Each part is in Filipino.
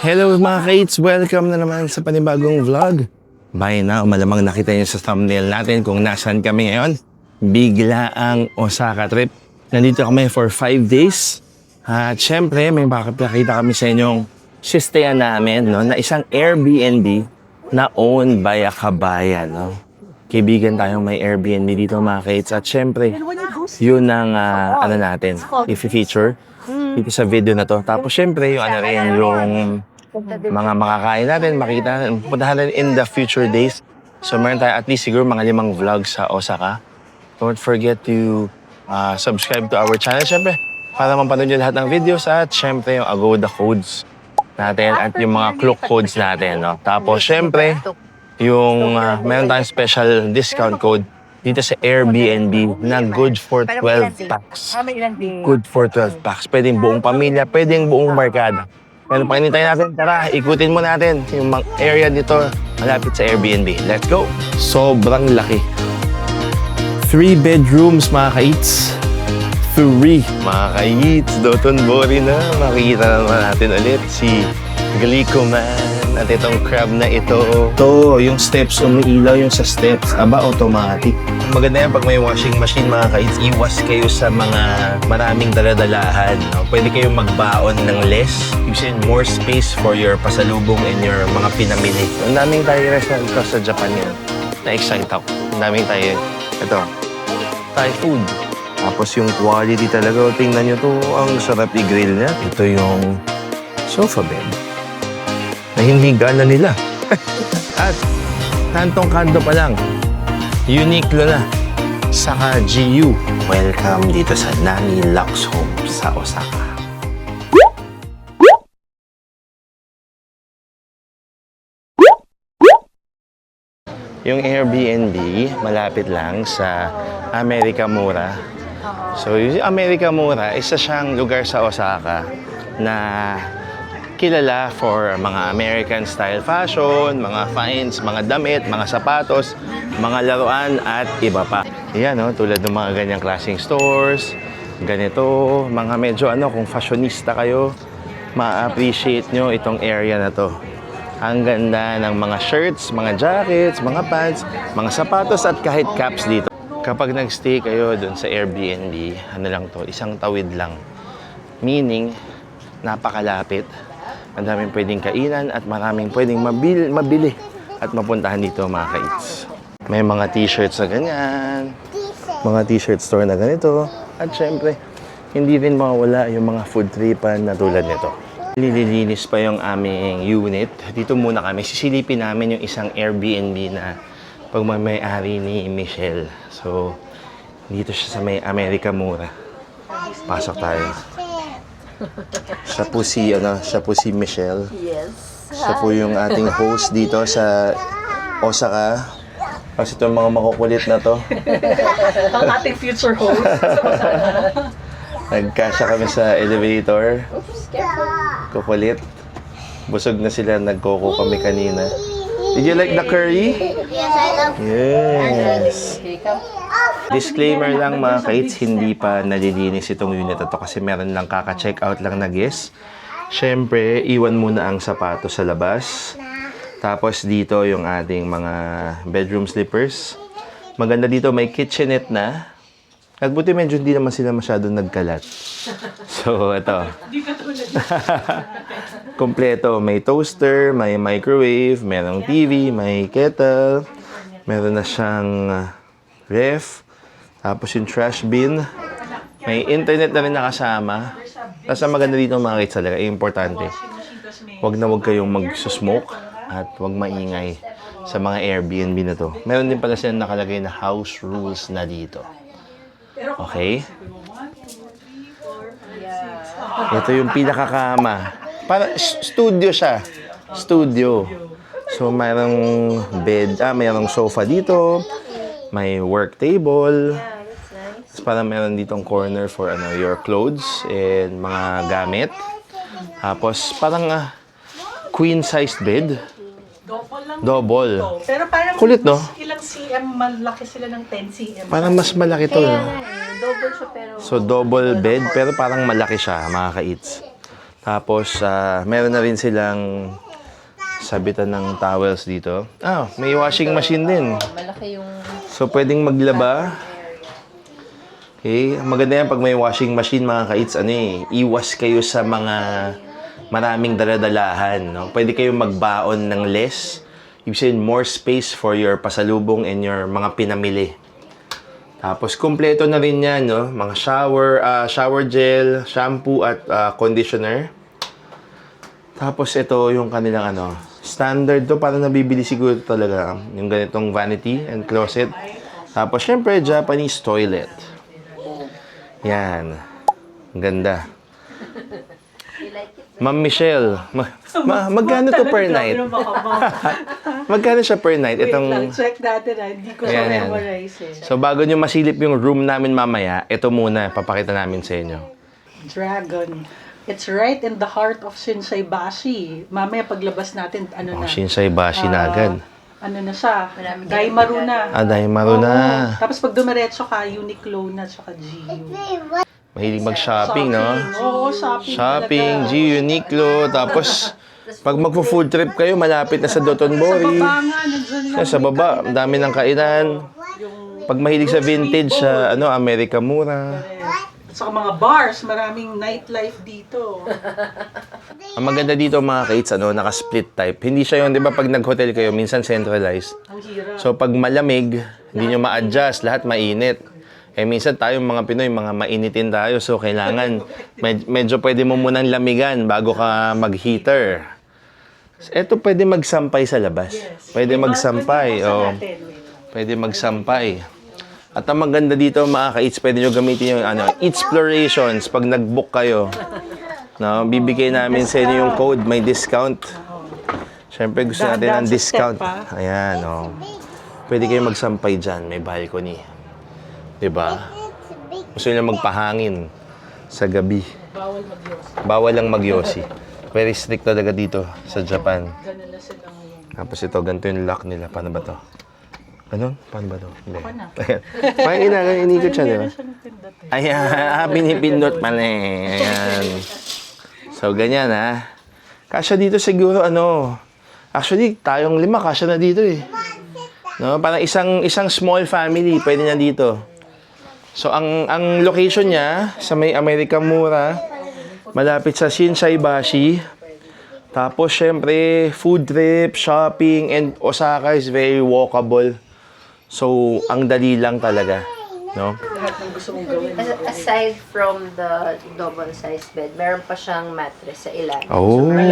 Hello mga kaits! Welcome na naman sa panibagong vlog. By now, malamang nakita niyo sa thumbnail natin kung nasaan kami ngayon. Bigla ang Osaka trip. Nandito kami for 5 days. At syempre, may makapakita kami sa inyong sistayan namin, no, na isang Airbnb na owned by a kabayan. No? Kaibigan tayong may Airbnb dito mga kaits. At syempre, yun ang natin, i-feature dito sa video na to. Tapos syempre, yung yung mga makakain natin, makita natin, puntahan natin in the future days. So meron tayo at least siguro mga 5 vlogs sa Osaka. Don't forget to subscribe to our channel, syempre, para mapanood nyo lahat ng videos at syempre yung Agoda codes natin at yung mga Klook codes natin. No? Tapos syempre, yung meron tayong special discount code dito sa Airbnb na good for 12 packs. Good for 12 packs. Pwedeng buong pamilya, pwedeng buong barkada. Pero pakinintay natin, tara, ikutin mo natin yung area dito malapit sa Airbnb. Let's go! Sobrang laki. 3 bedrooms, mga kaits. 3. Mga kaits, Doton Bori na. Makikita naman natin ulit si Glico Man at itong crab na ito. Ito, yung steps, umiilaw yung sa steps. Aba, automatic. Maganda yan pag may washing machine, mga kaits. Iwas kayo sa mga maraming daladalahan. No? Pwede kayong magbaon ng less. Using more space for your pasalubong and your mga pinamili. Ang daming tayo restaurant ko sa Japan yun. Na-excite ako. Ang daming tayo. Ito, Thai food. Tapos yung quality talaga. Tingnan nyo to. Ang sarap i-grill niya. Ito yung sofa bed. Nahinhiga na nila. At kantong-kanto pa lang. Uniqlo na. Saka GU. Welcome dito sa Nami Lux Home sa Osaka. Yung Airbnb, malapit lang sa America Mura. So, yung America Mura, isa siyang lugar sa Osaka na kilala for mga American-style fashion, mga finds, mga damit, mga sapatos, mga laruan, at iba pa. Yan, no? Tulad ng mga ganyang klaseng stores, ganito, mga medyo kung fashionista kayo, ma-appreciate nyo itong area na to. Ang ganda ng mga shirts, mga jackets, mga pants, mga sapatos, at kahit caps dito. Kapag nag-stay kayo dun sa Airbnb, lang to, isang tawid lang. Meaning, napakalapit. Ang daming pwedeng kainan at maraming pwedeng mabili at mapuntahan dito, mga kaits. May mga t-shirts na ganyan, mga t-shirt store na ganito, at syempre, hindi rin mawala yung mga food tripan na tulad nito. Lililinis pa yung aming unit. Dito muna kami. Sisilipin namin yung isang Airbnb na pagmamayari ni Michelle. So, dito siya sa may America Mura. Pasok tayo. Siya po si Michelle. Yes. Siya po yung ating host dito sa Osaka. Kasi itong mga makukulit na to. Ang ating future host. Nagkasya kami sa elevator. Oops, careful. Kukulit. Busog na sila. Nagkoko kami kanina. Did you like the curry? Yes, I love Yes. Okay, come. Disclaimer lang, mga kaits, hindi pa nalilinis itong unit na to kasi meron lang kaka-check out lang na guest. Siyempre, iwan muna ang sapato sa labas. Tapos dito yung ating mga bedroom slippers. Maganda dito, may kitchenette na. Nagbuti medyo hindi naman sila masyadong nagkalat. So, ito. Kompleto. May toaster, may microwave, merong TV, may kettle. Meron na siyang ref. Tapos yung trash bin. May internet na rin nakasama. Tapos ang maganda dito mga kids talaga, importante. Huwag na huwag kayong mag-smoke at huwag maingay sa mga Airbnb na to. Meron din pala silang nakalagay na house rules na dito. Okay? Ito yung pinakakama. Para studio siya. Studio. So, mayroong bed, mayroong sofa dito. May work table. Tapos parang meron ditong corner for your clothes and mga gamit. Tapos parang queen-sized bed. Double. Pero parang kulit, no? Ilang cm, malaki sila ng 10 cm. Parang mas malaki to. Double siya pero... So, double bed, pero parang malaki siya, mga ka-eats. Tapos, meron na rin silang sabitan ng towels dito. May washing machine din. Malaki yung So, pwedeng maglaba. Okay, maganda yan pag may washing machine, mga ka-eats, iwas kayo sa mga maraming daladalahan, no? Pwede kayong magbaon ng less. Ibig sabihin, more space for your pasalubong and your mga pinamili. Tapos, kumpleto na rin yan, no? Mga shower gel, shampoo at conditioner. Tapos, ito yung kanilang standard to, parang nabibili siguro talaga yung ganitong vanity and closet. Tapos, syempre, Japanese toilet. Yan. Ang ganda. Ma'am Michelle, magkano to per night? Magkano siya per night? Wait lang, Itong, check natin hindi ko Ayan, siya ayan. memorize eh. so, bago nyo masilip yung room namin mamaya, ito muna, papakita namin sa inyo. Dragon. It's right in the heart of Shinsaibashi. Mamaya paglabas natin, Oh, Shinsai Bashi na agad. Ano na siya? Maraming Daimaru na. Daimaru na. Oo. Tapos pag dumiretso ka, Uniqlo na, tsaka GU. Mahilig mag-shopping, no? Oo, shopping. Shopping, talaga. G, Uniqlo, tapos pag magpo-food trip kayo, malapit na sa Sa Dotonbori. baba nga, nandiyan lang. Sa baba, ang dami ng kainan. Pag mahilig sa vintage, America Mura. Sa mga bars, maraming nightlife dito. Ang maganda dito mga kaits, naka-split type. Hindi siya yung, di ba, pag nag-hotel kayo, minsan centralized. Ang hirap. So, pag malamig, hindi nyo ma-adjust, lahat mainit. Minsan tayong mga Pinoy, mga mainitin tayo. So, kailangan, medyo pwede mo munang lamigan bago ka mag-heater. Ito pwede magsampay sa labas. Pwede magsampay. Oh. Pwede magsampay. At ang maganda dito mga ka-eats, pwede nyo gamitin yung Eatsplorations pag nag-book kayo. No, bibigay namin sa inyo yung code, may discount. Siyempre gusto natin ng Daan-daan sa discount. step, ha? Ayan, oh. Pwede kayo magsampay dyan, may balcony. Diba? Gusto nyo magpahangin sa gabi. Bawal magyosi. Bawal lang magyosi. Very strict talaga dito sa Japan. Ganun na sila ngayon. Tapos ito, ganito yung lock nila. Paano ba to? Ganon? Paano ba to? Hindi. Ako na. Ayan. Parang inikot siya, di ba? Meron siya ng pindot eh. Ayan, pinipindot pala eh. Ayan. So, ganyan Kasya dito siguro, actually, tayong 5, kasya na dito eh. No? Parang isang small family, pwede na dito. So, ang location niya, sa may America Mura, malapit sa Shinsaibashi. Tapos, syempre, food trip, shopping, and Osaka is very walkable. So, ang dali lang talaga. No? Lahat ng gusto mong gawin. aside from the double-sized bed, meron pa siyang mattress sa ilalim. Oh. May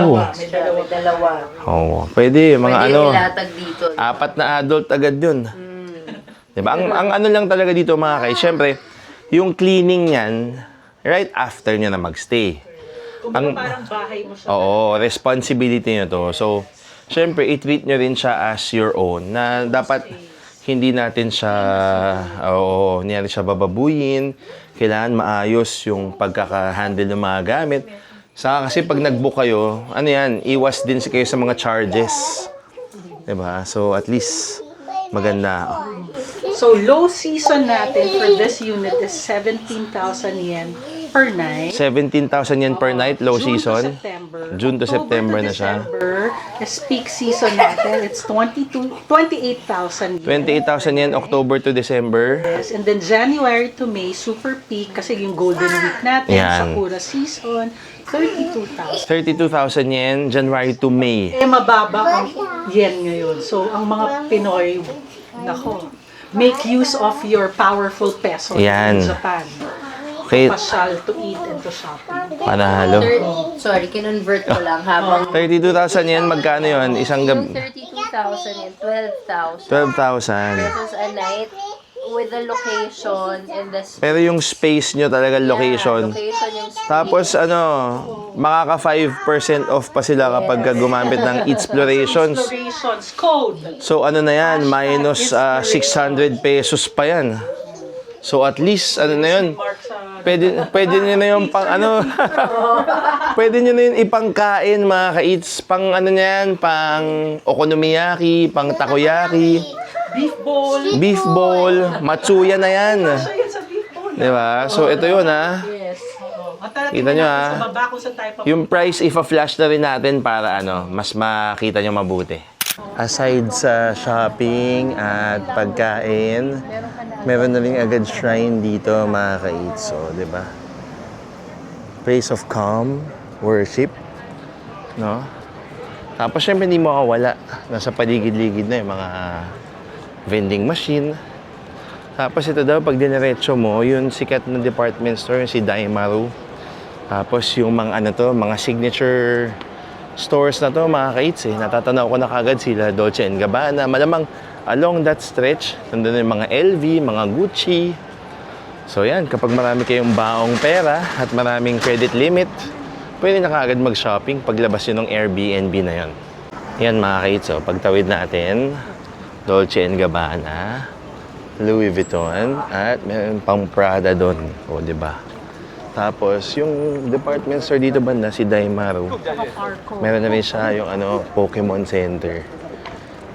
dalawa. Oo. Pwede, mga Pwede ilatag dito. 4 na adult agad yun. Diba? Ang ano lang talaga dito mga kay, syempre, yung cleaning niyan, right after nyo na magstay. Kumbaga parang bahay mo siya. Oo, responsibility nyo to. So, syempre, i-treat nyo rin siya as your own. Na dapat hindi natin siya bababuyin. Kailangan maayos yung pagkaka-handle ng mga gamit. Kasi pag nag-book kayo, iwas din kayo sa mga charges. Diba? So, at least, maganda. So, low season natin for this unit is 17,000 yen per night. 17,000 yen per night, low season. June to September na siya. October is peak season natin. It's 28,000 yen. 28,000 yen, October to December. Yes, and then January to May, super peak kasi yung Golden Week natin, Yan. Sakura season, 32,000. 32,000 yen, January to May. Mababa ang yen ngayon. So, ang mga Pinoy, make use of your powerful peso Yan. in Japan. Okay, Pasyal to eat and to shopping. panalo. Sorry, kinonvert ko lang habang 32,000 yen, magkano yun? Isang yung gabi? 32,000 and 12,000 12,000. pesos a night with the location and the Pero yung space nyo talaga, location. location yung street. Tapos makaka 5% off pa sila kapag gumamit ng Explorations. Explorations code. So na yan, minus 600 pesos pa yan. So at least, na yun, Mark sa pwede nyo na yung pwede nyo na yun ipangkain mga ka-eats, pang yan, pang okonomiyaki, pang takoyaki, beef bowl. matsuya na yan. Siya yun sa beef bowl. Diba? So ito yun Yes. Kita nyo Sa baba kung saan tayo papunta. yung price ipa-flash na rin natin para mas makita nyo mabuti. Aside sa shopping at pagkain, meron na rin agad shrine dito mga ka-eats. So, di ba? Place of calm, worship, no? Tapos syempre hindi mo mawala. Nasa paligid-ligid na yung mga vending machine. Tapos ito daw, pag diniretso mo, yung sikat na department store, yung si Daimaru. Tapos yung mga mga signature stores na to, mga ka-eats natatanaw ko na kagad sila, Dolce & Gabbana. Malamang along that stretch, nandun yung mga LV, mga Gucci. So yan, kapag marami kayong baong pera at maraming credit limit, pwede na kagad mag-shopping paglabas yun ng Airbnb na yun. Yan mga ka-eats, pagtawid natin, Dolce & Gabbana, Louis Vuitton, at meron pang Prada doon. O, di ba? Tapos, yung department store dito banda, si Daimaru, meron na rin siya yung Pokemon Center.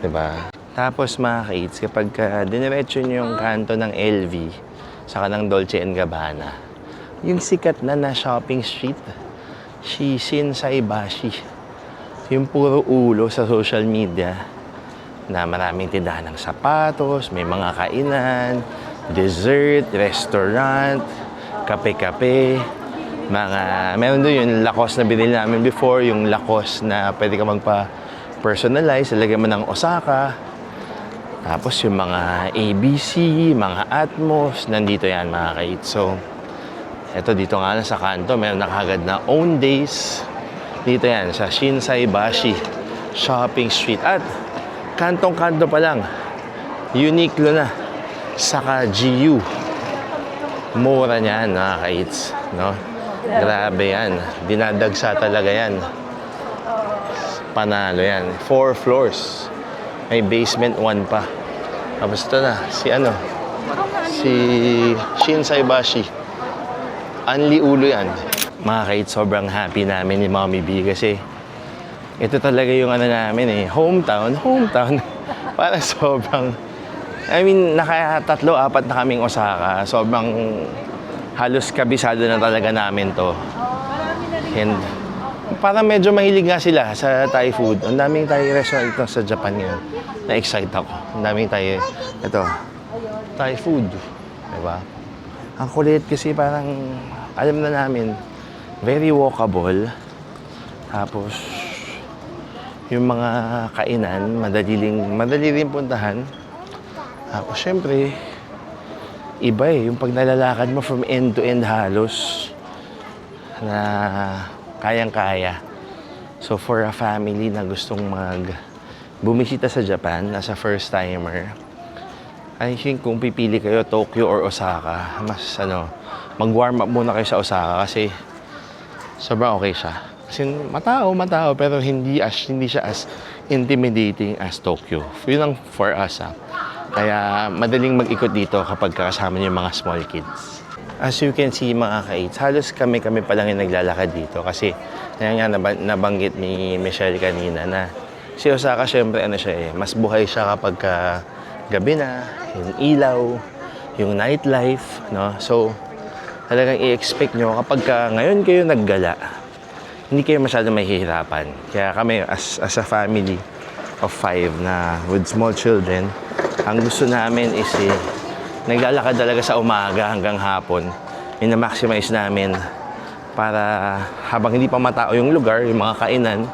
Di ba? Tapos, mga ka-eats, kapag diniretso nyo yung kanto ng LV, saka ng Dolce & Gabbana, yung sikat na shopping street, Shinsaibashi, yung puro ulo sa social media, na maraming tindahan ng sapatos, may mga kainan, dessert, restaurant, kape-kape, meron doon yung Lacoste na binili namin before, yung Lacoste na pwede ka magpa-personalize, ilagay mo ng Osaka. Tapos yung mga ABC, mga Atmos, nandito yan mga ka-eats. So, eto dito nga lang sa kanto, meron nakagad na own days. Dito yan, sa Shinsaibashi Shopping Street. At kantong-kanto pa lang, Uniqlo na, saka GU. Mura niyan, mga ka-eats, no? Grabe yan. Dinadagsa talaga yan. Panalo yan. 4 floors. May basement 1 pa. Tapos ito na, si Shinsaibashi. Anli ulo yan. Mga ka-eats, sobrang happy namin ni Mommy B kasi ito talaga yung namin hometown. Parang sobrang, naka-3-4 na kaming Osaka. Sobrang halos kabisado na talaga namin to. And parang medyo mahilig nga sila sa Thai food. Ang daming Thai restaurant ito sa Japan ngayon. Na-excite ako. Ang daming Thai food. Diba? Ang kulit kasi parang, alam na namin, very walkable. Tapos, yung mga kainan, madali rin puntahan. Tapos, syempre, iba yung pag nalalakad mo from end to end halos na kayang-kaya. So, for a family na gustong bumisita sa Japan, as a first-timer, I think kung pipili kayo, Tokyo or Osaka, mas mag-warm up muna kayo sa Osaka kasi sobrang okay siya. Kasi matao, pero hindi siya as intimidating as Tokyo. Yun lang for us, Kaya madaling mag-ikot dito kapag kasama niyo yung mga small kids. As you can see mga ka-eats, halos kami pa lang yung naglalakad dito kasi nabanggit ni Michelle kanina na si Osaka syempre mas buhay siya kapag gabi na, yung ilaw, yung nightlife, no? So, talagang i-expect nyo kapag ngayon kayo naggala, hindi kayo masyadong mahihirapan. Kaya kami, as a family of 5 na with small children, ang gusto namin is naglalakad talaga sa umaga hanggang hapon. Mina-maximize namin para habang hindi pa matao yung lugar, yung mga kainan,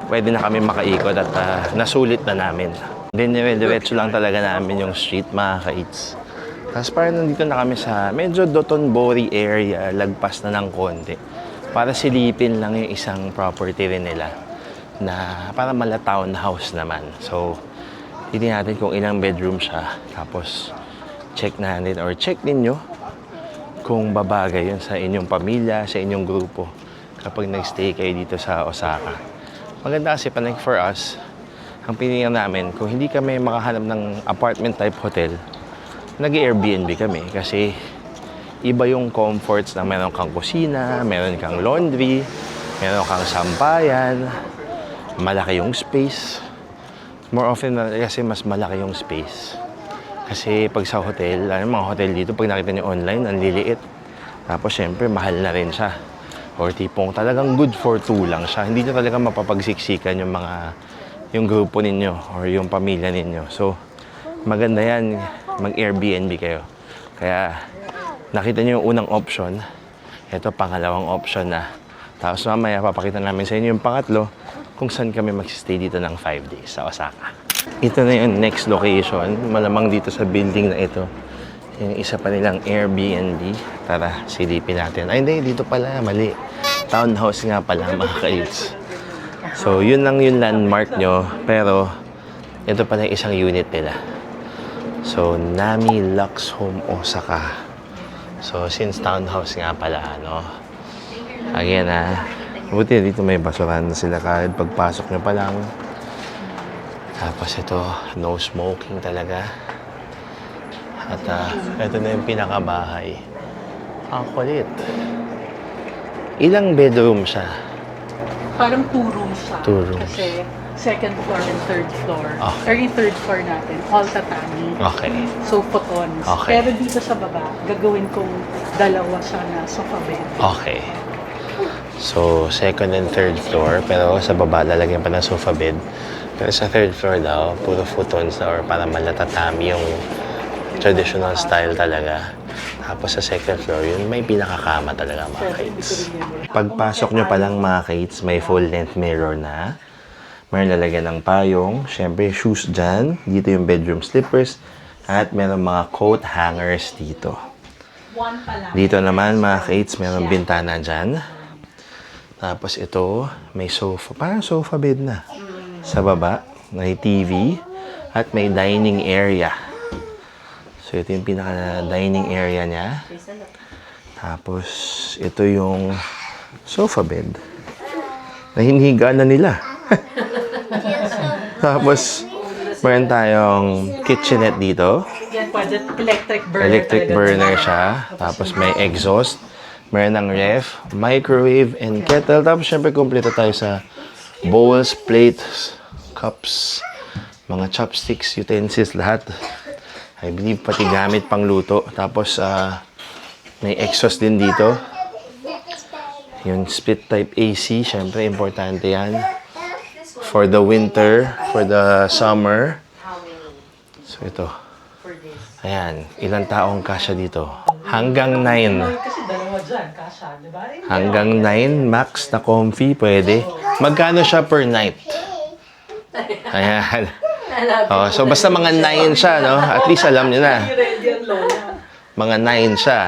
pwede na kami makaikot at nasulit na namin. Diretso lang talaga namin yung street, mga ka-eats. Tapos parang nandito na kami sa medyo Dotonbori area, lagpas na ng konti. Para silipin lang yung isang property rin nila na para mala townhouse naman. So, titingnan natin kung ilang bedroom siya. Tapos, check ninyo kung babagay yun sa inyong pamilya, sa inyong grupo kapag nag-stay kayo dito sa Osaka. Maganda kasi pa for us, ang pinili namin, kung hindi kami makahanap ng apartment type hotel, nag-Airbnb kami kasi iba yung comforts na meron kang kusina, meron kang laundry, meron kang sampayan, malaki yung space. More often kasi mas malaki yung space. Kasi pag sa hotel, mga hotel dito, pag nakita nyo online, ang liliit. Tapos syempre, mahal na rin siya. Or tipong talagang good for two lang siya. Hindi nyo talaga mapapagsiksikan yung grupo ninyo or yung pamilya ninyo. So, maganda yan, mag-Airbnb kayo. Kaya, nakita nyo yung unang option. Ito, pangalawang option na. Tapos mamaya, papakita namin sa inyo yung pangatlo kung saan kami magsistay dito ng 5 days sa Osaka. Ito na yung next location. Malamang dito sa building na ito. Yung isa pa nilang Airbnb. Tara, silipin natin. Ay, hindi. Dito pala. Mali. Townhouse nga pala, mga ka-AIDS. So, yun lang yung landmark nyo. Pero, ito pala yung isang unit nila. So, Nami Lux Home Osaka. So, since townhouse nga pala, no? Again, buti dito may basurahan na sila kahit pagpasok nyo pa lang. Tapos ito, no smoking talaga. At ito na yung pinakabahay. Ang kulit. Ilang bedroom siya? Parang 2 rooms siya. 2 rooms. Kasi second floor and third floor. Okay. Or yung third floor natin, all tatami. Okay. So, photons. Okay. Pero dito sa baba, gagawin kong dalawa siya na sofa bed. Okay. So, second and third floor. Pero sa baba, lalagyan pa ng sofa bed. Pero sa third floor daw, puro futons na or para malatatami yung traditional style talaga. Tapos sa second floor, yun may pinakakama talaga, mga kids. Pagpasok nyo pa lang, mga kids, may full-length mirror na. Meron lalagyan ng payong. Siyempre, shoes dyan. Dito yung bedroom slippers. At meron mga coat hangers dito. Dito naman, mga kids, meron bintana dyan. Tapos ito, may sofa. Parang sofa bed na. Sa baba, may TV. At may dining area. So, ito yung pinaka-dining area niya. Tapos, ito yung sofa bed. Nahinhiga na nila. Tapos, meron tayong kitchenette dito. Yan, pwede electric burner. Electric burner siya. Tapos, may exhaust. Meron ng ref, microwave, and kettle. Tapos, syempre, kumpleto tayo sa bowls, plates, cups, mga chopsticks, utensils, lahat. I believe pati gamit pang luto. Tapos, may exhaust din dito. Yung split type AC, syempre, importante yan. For the winter, for the summer. So, ito. Ayan, ilang taong kasya dito? Hanggang 9. Kasi dalawa dyan, kasha, di ba? Hanggang 9, max na comfy, pwede. Magkano siya per night? Ayan. Oh, so basta mga 9 siya, no? At least alam niyo na. Mga 9 siya.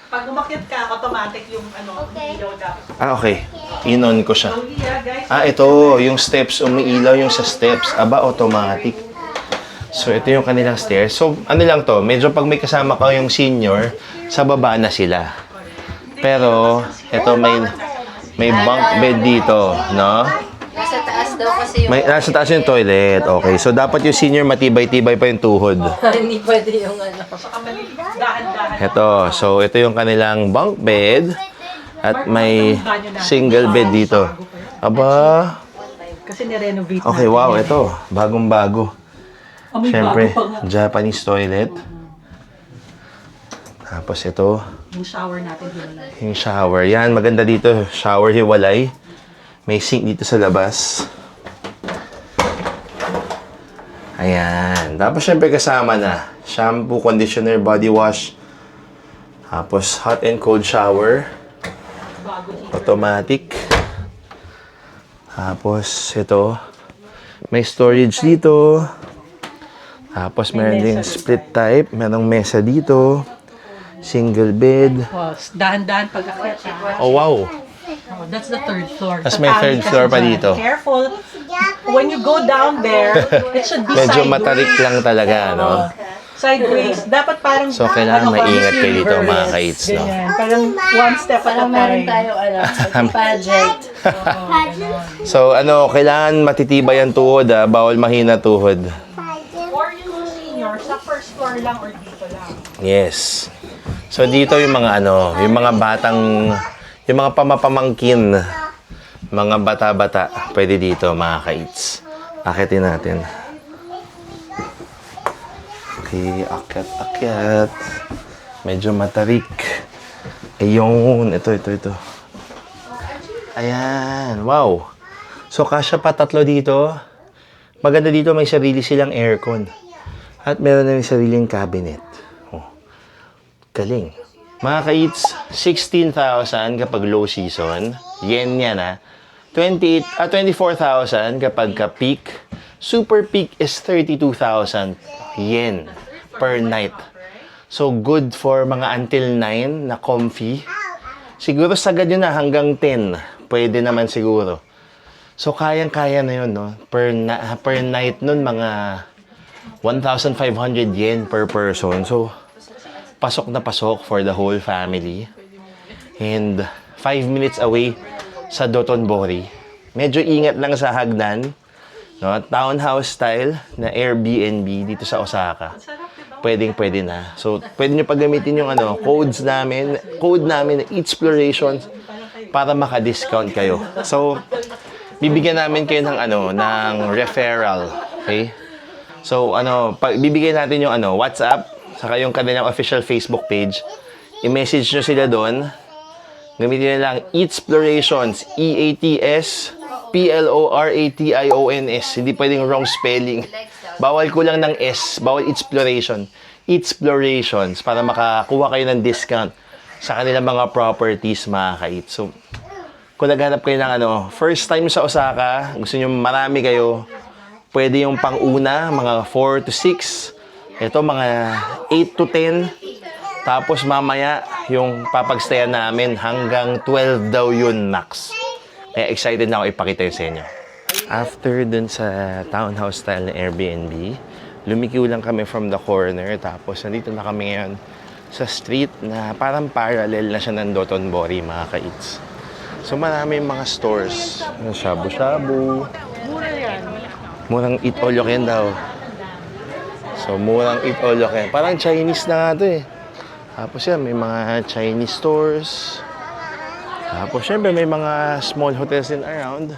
Pag umakyat ka, automatic yung ilaw dapat. Okay. In-on ko siya. So, yeah, guys. Ito, yung steps, umiilaw yung sa steps. Aba, automatic. So, ito yung kanilang stairs. So, ano lang to, medyo pag may kasama ka yung senior, sa baba na sila. Pero, ito may bunk bed dito, no? Nasa taas daw kasi yung... Nasa taas yung toilet. Okay. So, dapat yung senior matibay-tibay pa yung tuhod. Hindi pwede yung ano. Dahan-dahan. Ito. So, ito yung kanilang bunk bed. At may single bed dito. Aba. Kasi nirenovate Okay, natin wow. yan. Ito. Bagong-bago. May Siyempre, bago pa nga. Japanese toilet. Tapos ito, Yung shower natin hiwalay. yung shower. Yan, maganda dito. Shower hiwalay. May sink dito sa labas. Ayan. Tapos syempre kasama na. Shampoo, conditioner, body wash. Tapos hot and cold shower. Bago dito. Automatic. Tapos ito. May storage dito. Tapos meron ding split type. Merong mesa dito. Single bed. Oh, dahan-dahan pag akyat. Oh, wow. Oh, that's the third floor. Tas may Tatawid third kasi floor pa dyan. dito. Careful. When you go down there, it should be Medyo sideways. matarik lang talaga, no? Sideways. Dapat parang... So, kailangan maingat kayo dito, silver. mga ka-eats, no? Ganyan. Parang one step at a Parang meron time. tayo, pageant. So, kailangan matitibay ang tuhod, bawal mahina tuhod. Or yung senior, sa first floor lang or dito lang. Yes. So, dito yung mga yung mga batang, yung mga pamapamangkin, mga bata-bata, pwede dito, mga ka-eats. Akitin natin. Okay, akyat. Medyo matarik. Ayun, ito. Ayan, wow. So, kasya pa 3 dito. Maganda dito, may sarili silang aircon. At meron na yung sariling cabinet. Oh, galing. Mga ka-eats, 16,000 kapag low season. Yen yan, ha. 24,000 kapag ka-peak. Super peak is 32,000 yen per night. So, good for mga until 9 na comfy. Siguro sagad yun na hanggang 10. Pwede naman siguro. So, kayang-kaya na yun, no? Per night nun, mga 1,500 yen per person. So, pasok na pasok for the whole family. And 5 minutes away sa Dotonbori. Medyo ingat lang sa hagdan. No? Townhouse style na Airbnb dito sa Osaka. Pwedeng-pwede na. So, pwede nyo paggamitin yung code namin na Explorations para maka-discount kayo. So, bibigyan namin kayo ng referral. Okay? So, bibigyan natin yung WhatsApp, saka yung kanilang official Facebook page. I-message nyo sila doon. Gamitin nyo lang Explorations, EATSPLORATIONS. Hindi pwedeng wrong spelling. Bawal ko lang ng S. Bawal Exploration. Explorations para makakuha kayo ng discount sa kanilang mga properties, mga ka-eat. So, kung naghanap kayo ng first time sa Osaka, gusto nyo marami kayo, pwede yung pang-una, mga 4 to 6. Ito, mga 8 to 10. Tapos mamaya, yung papagstayan namin hanggang 12 daw yun max. Kaya excited na ako ipakita yun sa inyo. After dun sa townhouse style na Airbnb, lumikiw lang kami from the corner. Tapos nandito na kami ngayon sa street na parang parallel na siya ng Dotonbori, mga ka-eats. So marami mga stores. Shabu-shabu. Mura yan. Murang eat all you can daw. So murang eat all you can. Parang Chinese na nga ito eh. Tapos yan, may mga Chinese stores. Tapos syempre may mga small hotels in around.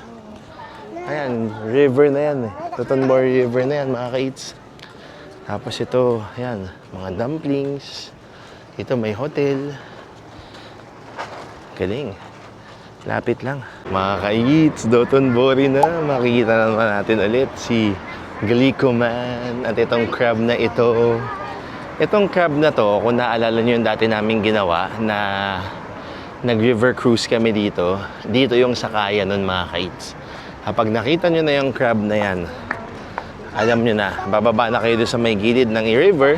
Ayan, river na yan eh. Dotonbori River na yan, mga ka-eats. Tapos ito, ayan, mga dumplings. Ito may hotel. Galing. Lapit lang. Mga ka-eats, Dotonbori na. Makikita na naman natin ulit si Glicoman at itong crab na ito. Itong crab na to, kung naalala nyo yung dati namin ginawa na nag-river cruise kami dito, dito yung sakayan nun, mga ka-eats. Kapag nakita nyo na yung crab na yan, alam nyo na, bababa na kayo doon sa may gilid ng river,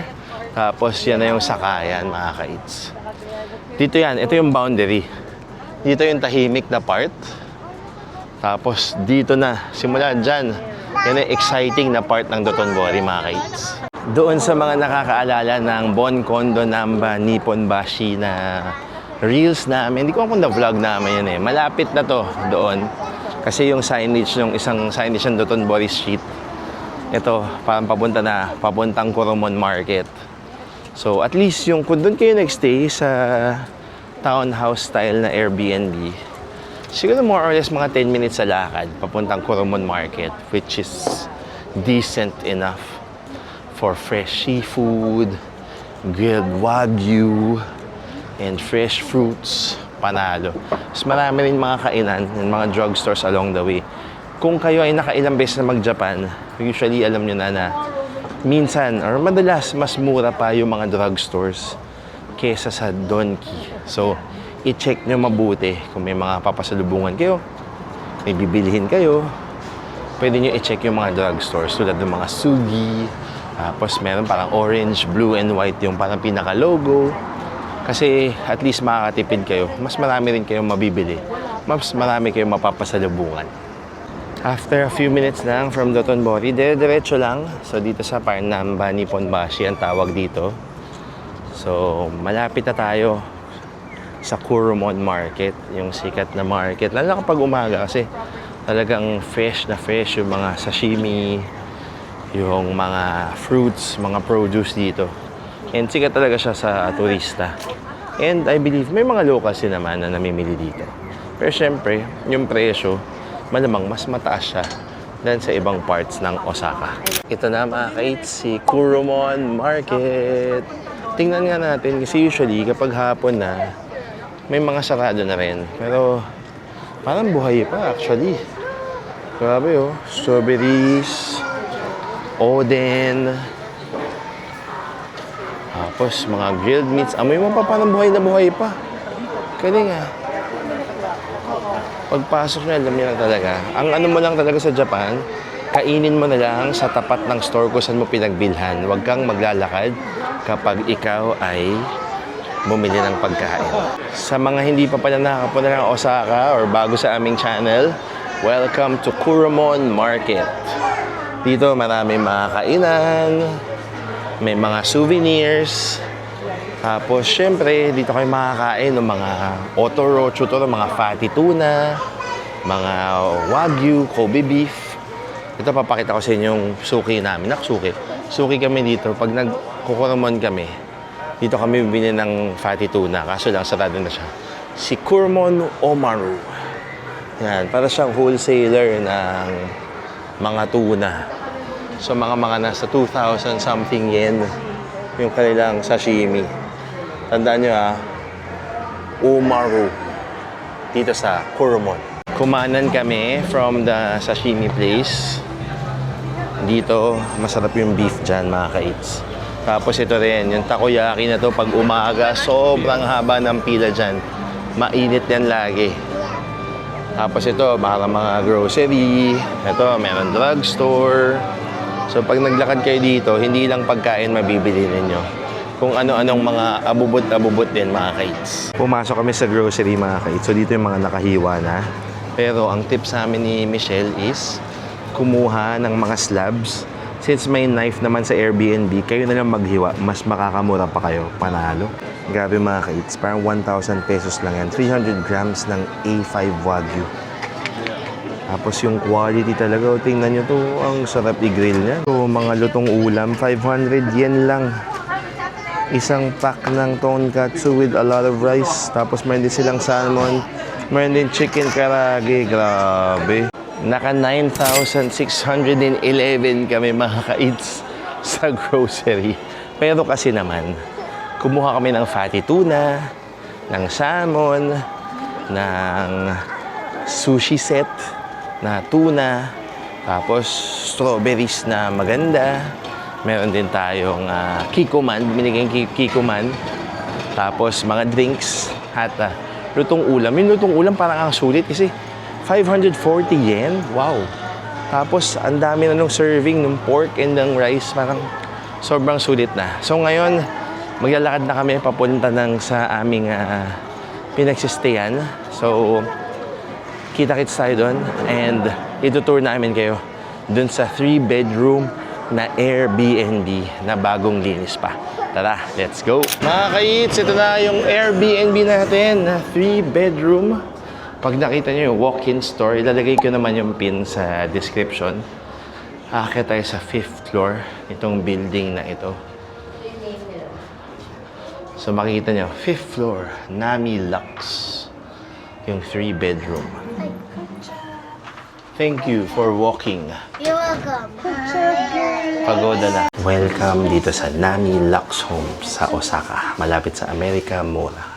tapos yan na yung sakayan, mga ka-eats. Dito yan, ito yung boundary. Dito yung tahimik na part. Tapos dito na, simula dyan, yan yung exciting na part ng Dotonbori, mga ka-eats. Doon sa mga nakakaalala ng Bon Kondo Namba Nipponbashi na reels namin, hindi ko kung na-vlog namin yun eh. Malapit na to doon. Kasi yung signage, yung isang signage ng Dotonbori Street, ito, parang papuntang Kurumon Market. So, at least yung kung doon kayo nagstay sa townhouse style na Airbnb, siguro more or less mga 10 minutes sa lakad papuntang Kurumon Market, which is decent enough for fresh seafood, grilled wagyu, and fresh fruits. Panalo. Mas marami rin mga kainan and mga drugstores along the way. Kung kayo ay nakailang beses na mag-Japan, usually alam nyo na minsan or madalas mas mura pa yung mga drugstores kesa sa Donki. So, i-check nyo mabuti kung may mga papasalubungan kayo, may bibilihin kayo, pwede nyo i-check yung mga drugstores tulad ng mga Sugi, tapos meron parang orange, blue, and white yung parang pinaka-logo. Kasi at least makakatipid kayo, mas marami rin kayong mabibili, mas marami kayong mapapasalubungan. After a few minutes lang from Dotonbori, dire-diretso lang. So dito sa Namba Nipponbashi ang tawag dito. So malapit na tayo sa Kurumon Market, yung sikat na market. Lalo kapag umaga kasi talagang fresh na fresh yung mga sashimi, yung mga fruits, mga produce dito. And sikat talaga siya sa turista. And I believe may mga locals din naman na namimili dito. Pero syempre, yung presyo, malamang mas mataas siya than sa ibang parts ng Osaka. Ito na mga ka-eats, si Kurumon Market. Tingnan nga natin kasi usually kapag hapon na, may mga sarado na rin. Pero parang buhay pa actually. Grabe oh. Strawberries, oden, tapos mga grilled meats. Amoy mo pa parang buhay na buhay pa. Galing ah. Pagpasok niya, alam niya na talaga. Ang ano mo lang talaga sa Japan, kainin mo na lang sa tapat ng store kung saan mo pinagbilhan. Huwag kang maglalakad kapag ikaw ay bumili ng pagkain. Sa mga hindi pa pala nakapunta ng Osaka or bago sa aming channel, welcome to Kuromon Market. Dito marami mga kainan, may mga souvenirs. Tapos, syempre, dito kayo makakain ng mga otoro, chutoro, mga fatty tuna, mga wagyu, Kobe beef. Ito, papakita ko sa inyo yung suki namin. Suki. Suki kami dito. Pag nagkukurumon kami, dito kami bibili ng fatty tuna. Kaso lang, sarado na siya. Si Kuromon Omaru. Yan, para siyang wholesaler ng mga tuna. So, mga nasa 2,000 something yen yung kanilang sashimi. Tandaan nyo Omaru dito sa Kuromon. Kumanan kami from the sashimi place. Dito, masarap yung beef dyan mga ka-eats. Tapos ito rin, yung takoyaki na to pag umaga, sobrang haba ng pila dyan. Mainit yan lagi. Tapos ito, mga grocery. Ito, meron drugstore. So pag naglakad kayo dito, hindi lang pagkain mabibili ninyo. Kung ano-anong mga abubot-abubot din mga kites. Pumasok kami sa grocery mga kites. So dito yung mga nakahiwa na. Pero ang tip sa amin ni Michelle is kumuha ng mga slabs. Since may knife naman sa Airbnb, kayo na lang maghiwa. Mas makakamura pa kayo. Panalo. Grabe mga kites. Parang 1,000 pesos lang yan. 300 grams ng A5 Wagyu. Tapos yung quality talaga. Tingnan nyo to. Ang sarap i-grill niya. So mga lutong ulam, 500 yen lang. Isang pack ng tonkatsu with a lot of rice. Tapos meron din silang salmon. Meron din chicken karage. Grabe. Naka 9,611 kami mga ka-eats sa grocery. Pero kasi naman, kumuha kami ng fatty tuna, ng salmon, ng sushi set na tuna, tapos strawberries na maganda. Meron din tayong kikoman, binigyan kikoman. Tapos mga drinks at lutong ulam. Yung lutong ulam parang ang sulit kasi 540 yen. Wow! Tapos ang dami na nung serving ng pork and ng rice. Parang sobrang sulit na. So ngayon, maglalakad na kami papunta ng sa aming pinagsistayan. So, kita-kits tayo doon and itutour namin kayo doon sa 3-bedroom na Airbnb na bagong linis pa. Tara, let's go! Mga ka-eats, ito na yung Airbnb natin na 3-bedroom. Pag nakita nyo yung walk-in store, ilalagay ko naman yung pin sa description. Aakyat tayo sa 5th floor itong building na ito. So makikita nyo, 5th floor, Nami Lux. Yung 3-bedroom. Thank you for walking. You're welcome. Pagoda na. Welcome dito sa Nami Lux Home sa Osaka, malapit sa America Mura.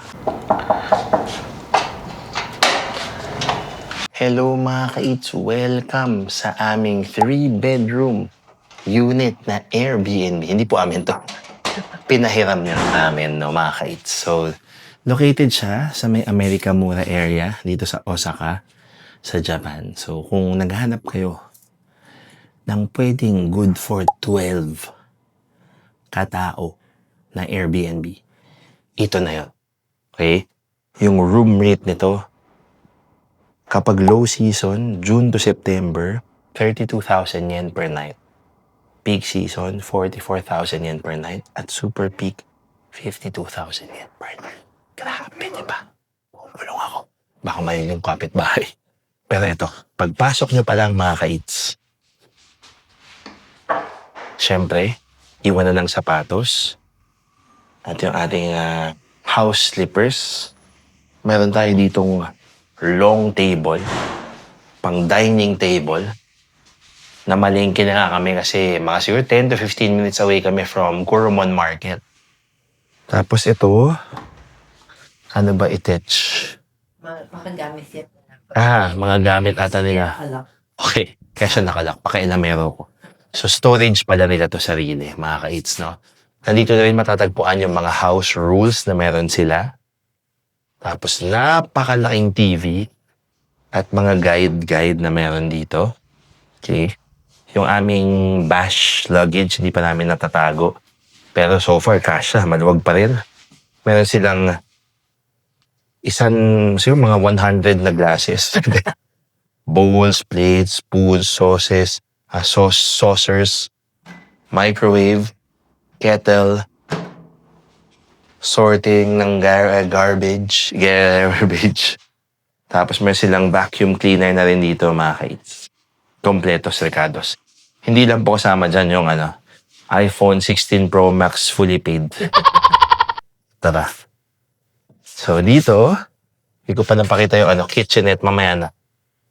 Hello mga ka-eats, welcome sa aming 3-bedroom unit na Airbnb. Hindi po amin to. Pinahiram niyo namin, no, mga ka-eats. So, located siya sa may America Mura area dito sa Osaka, sa Japan. So, kung naghahanap kayo ng pwedeng good for 12 katao na Airbnb, ito na yun. Okay? Yung room rate nito, kapag low season, June to September, 32,000 yen per night. Peak season, 44,000 yen per night. At super peak, 52,000 yen per night. Grabe, di ba? Bumulong ako. Baka may yung kapitbahay. Pero ito, pagpasok nyo pa lang mga ka-eats, syempre, iwan na ng sapatos at yung ating house slippers. Meron tayo ditong long table, pang dining table, na malingki na nga kami kasi mga siguro 10 to 15 minutes away kami from Kuromon Market. Tapos ito, Ano ba itech? Makagamit yan. Mga gamit ata nila. Okay, kaya siya nakalak. Pakailamero ko. So, storage pala nila to sarili, mga ka-eats, no? Nandito na rin matatagpuan yung mga house rules na meron sila. Tapos, napakalaking TV at mga guide na meron dito. Okay? Yung aming bash luggage, hindi pa namin natatago. Pero so far, kasha, maluwag pa rin. Meron silang siguro mga 100 na glasses. Bowls, plates, spoons, saucers, microwave, kettle, sorting ng garbage. Tapos may silang vacuum cleaner na rin dito, mga kaits. Kompletos, Ricardos. Hindi lang po kasama dyan yung iPhone 16 Pro Max fully paid. Tara. So dito, hindi ko pa napakita yung kitchenette mamaya na.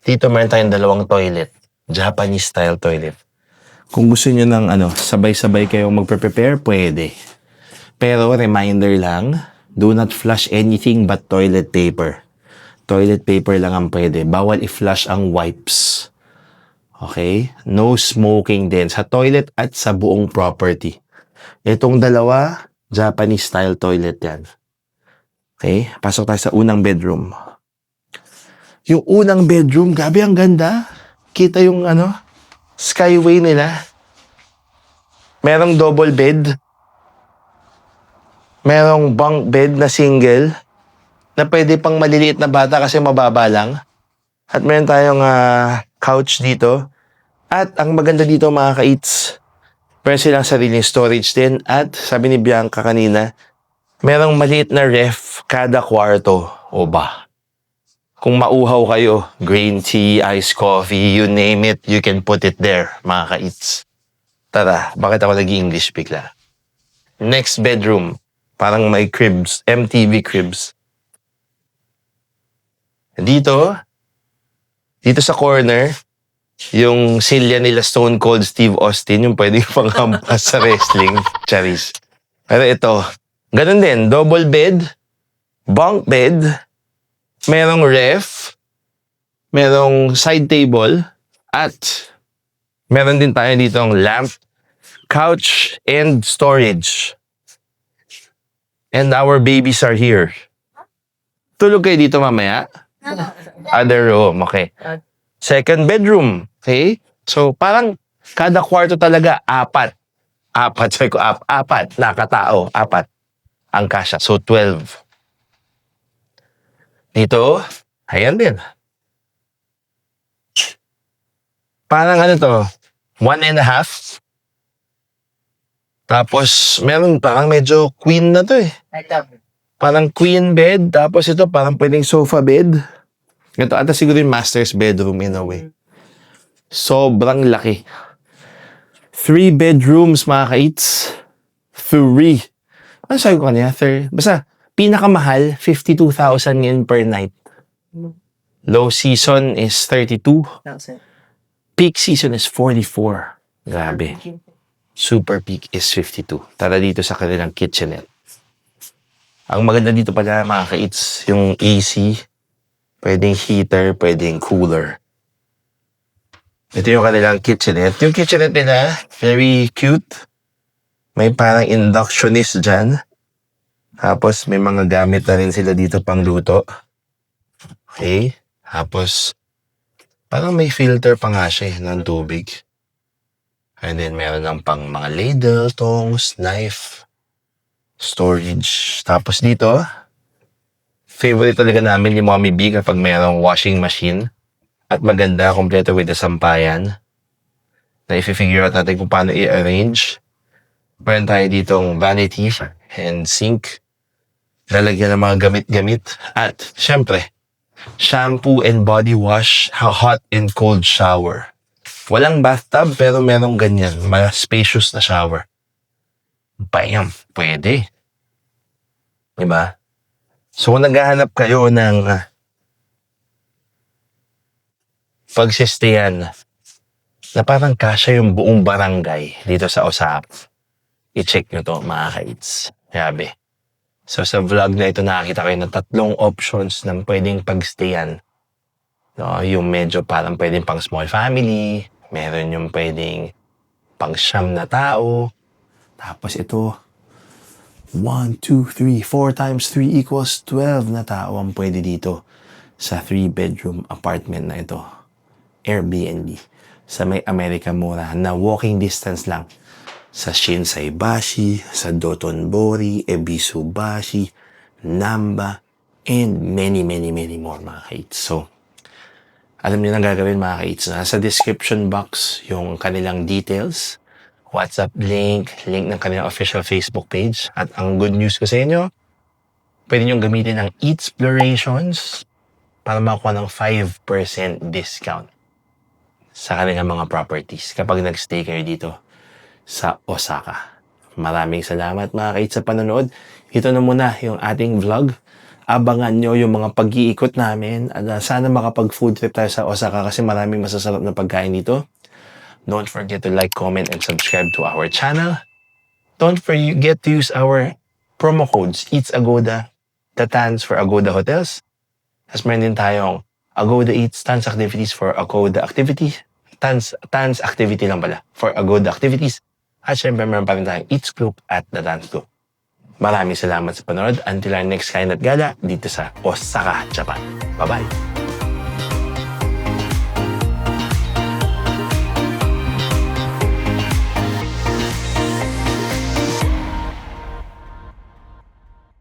Dito meron tayong 2 toilet. Japanese style toilet. Kung gusto niyo ng sabay-sabay kayong magpe-prepare, pwede. Pero reminder lang, do not flush anything but toilet paper. Toilet paper lang ang pwede. Bawal i-flush ang wipes. Okay? No smoking din sa toilet at sa buong property. Itong 2, Japanese style toilet yan. Okay? Pasok tayo sa unang bedroom. Yung unang bedroom, gabi ang ganda. Kita yung skyway nila. Merong double bed. Merong bunk bed na single na pwede pang maliliit na bata kasi mababa lang. At meron tayong couch dito. At ang maganda dito, mga ka-eats, meron silang sariling storage din. At sabi ni Bianca kanina, merong maliit na ref kada kwarto. O ba? Kung mauhaw kayo, green tea, iced coffee, you name it, you can put it there, mga ka-eats. Tara, bakit ako nag-English bigla? Next bedroom, parang may cribs, MTV cribs. Dito sa corner, yung silya nila Stone Cold Steve Austin, yung pwedeng panghampas sa wrestling, charis. Pero ito, ganun din, double bed, bunk bed, merong ref, merong side table, at meron din tayo ditong lamp, couch, and storage. And our babies are here. Tulog kayo dito mamaya? Other room, okay. Second bedroom, okay? So, parang kada kwarto talaga, 4. 4 na katao, 4 ang kasya. So, 12. Dito, ayan din. Parang 1.5. Tapos, meron parang medyo queen na to eh. Parang queen bed, tapos ito parang pwedeng sofa bed. Ito ata siguro yung master's bedroom in a way. Sobrang laki. 3 bedrooms, mga ka-eats. 3. Ano sabi ko kanina? Basta, pinakamahal, 52,000 yen per night. Low season is 32. Peak season is 44. Grabe. Super peak is 52. Tara dito sa kanilang kitchenette. Ang maganda dito pala, mga ka-eats, yung AC. Pwedeng heater, pwedeng cooler. Ito yung kanilang kitchenette. Yung kitchenette nila, very cute. May parang inductionist dyan. Tapos may mga gamit na rin sila dito pang luto. Okay. Tapos, parang may filter pa nga siya ng tubig. And then meron lang pang mga ladle, tongs, knife, storage. Tapos dito, favorite talaga namin yung Mommy B kapag mayroong washing machine. At maganda, kompleto with the sampayan. Na i-figure out natin kung paano i-arrange. Meron tayo ditong vanity and sink. Lalagyan ng mga gamit-gamit. At, syempre, shampoo and body wash, hot and cold shower. Walang bathtub, pero merong ganyan. May spacious na shower. Bam! Pwede. Diba? So, kung naghahanap kayo ng pagsistayan na parang kasya yung buong barangay dito sa Osaka, i-check nyo to, mga ka-eats. Grabe. So sa vlog na ito nakakita kayo ng 3 options ng pwedeng pagstayan. No, yung medyo parang pwedeng pang small family, meron yung pwedeng pang 9 na tao. Tapos ito, 1, 2, 3, 4 times 3 equals 12 na tao ang pwede dito sa 3-bedroom apartment na ito. Airbnb. Sa may America Mura na walking distance lang sa Shinsaibashi, sa Dotonbori, Ebisubashi, Namba, and many more mga kaits. So, alam niyo na gagawin mga kaits. Nasa description box yung kanilang details, WhatsApp link ng kanilang official Facebook page. At ang good news ko sa inyo, pwede nyo gamitin ang Eatsplorations para makakuha ng 5% discount sa kanilang mga properties kapag nagstay kayo dito sa Osaka. Maraming salamat mga kaits sa panonood. Ito na muna yung ating vlog. Abangan nyo yung mga pag-iikot namin at sana makapag-food trip tayo sa Osaka kasi maraming masasarap na pagkain dito. Don't forget to like, comment, and subscribe to our channel. Don't forget to use our promo codes, Eats Agoda, the TANs for Agoda Hotels. Tapos meron din tayong Agoda Eats, TANs Activities for Agoda Activities. TANs Activity lang pala for Agoda Activities. At syempre meron pa rin tayong Eats Group at the TANs Group. Maraming salamat sa panonood. Until our next kain at gala dito sa Osaka, Japan. Bye-bye!